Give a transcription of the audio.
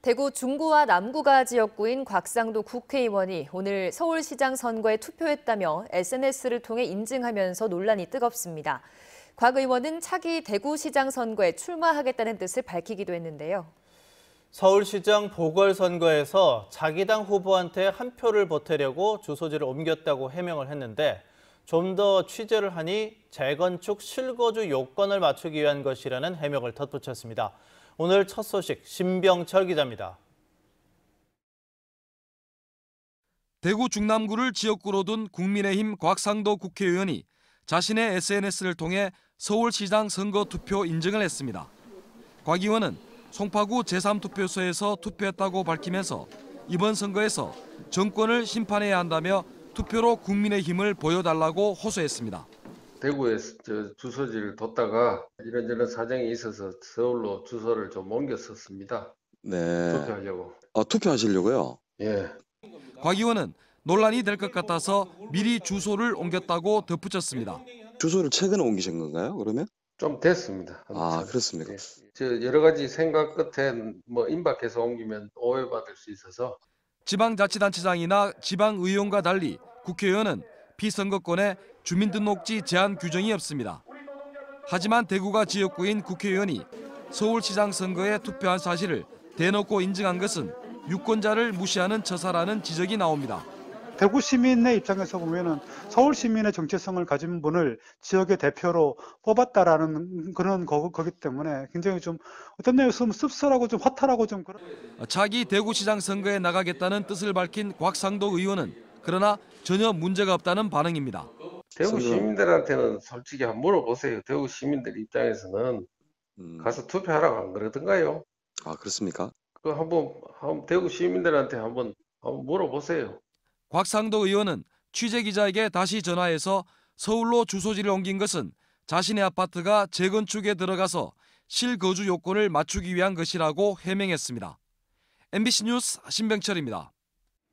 대구 중구와 남구가 지역구인 곽상도 국회의원이 오늘 서울시장 선거에 투표했다며 SNS를 통해 인증하면서 논란이 뜨겁습니다. 곽 의원은 차기 대구시장 선거에 출마하겠다는 뜻을 밝히기도 했는데요. 서울시장 보궐선거에서 자기 당 후보한테 한 표를 보태려고 주소지를 옮겼다고 해명을 했는데 좀 더 취재를 하니 재건축 실거주 요건을 맞추기 위한 것이라는 해명을 덧붙였습니다. 오늘 첫 소식 신병철 기자입니다. 대구 중남구를 지역구로 둔 국민의힘 곽상도 국회의원이 자신의 SNS를 통해 서울시장 선거 투표 인증을 했습니다. 곽 의원은 송파구 제3투표소에서 투표했다고 밝히면서 이번 선거에서 정권을 심판해야 한다며 투표로 국민의힘을 보여달라고 호소했습니다. 대구에 주소지를 뒀다가 이런저런 사정이 있어서 서울로 주소를 좀 옮겼었습니다. 네. 투표하려고. 투표하시려고요? 예. 곽 의원은 논란이 될 것 같아서 미리 주소를 옮겼다고 덧붙였습니다. 주소를 최근에 옮기신 건가요, 그러면? 좀 됐습니다. 그렇습니까? 예. 여러 가지 생각 끝에 임박해서 옮기면 오해받을 수 있어서. 지방자치단체장이나 지방의원과 달리 국회의원은 피선거권에 주민등록지 제한 규정이 없습니다. 하지만 대구가 지역구인 국회의원이 서울시장 선거에 투표한 사실을 대놓고 인증한 것은 유권자를 무시하는 처사라는 지적이 나옵니다. 대구 시민의 입장에서 보면은 서울 시민의 정체성을 가진 분을 지역의 대표로 뽑았다라는 그런 거기 때문에 굉장히 좀 어떤 면에서 씁쓸하고 좀 화탈하고 좀 그런. 차기 대구시장 선거에 나가겠다는 뜻을 밝힌 곽상도 의원은 그러나 전혀 문제가 없다는 반응입니다. 대구 시민들한테는 솔직히 한번 물어보세요. 대구 시민들 입장에서는 가서 투표하라고 안 그러던가요? 그렇습니까? 한번 대구 시민들한테 한번 물어보세요. 곽상도 의원은 취재기자에게 다시 전화해서 서울로 주소지를 옮긴 것은 자신의 아파트가 재건축에 들어가서 실거주 요건을 맞추기 위한 것이라고 해명했습니다. MBC 뉴스 신병철입니다.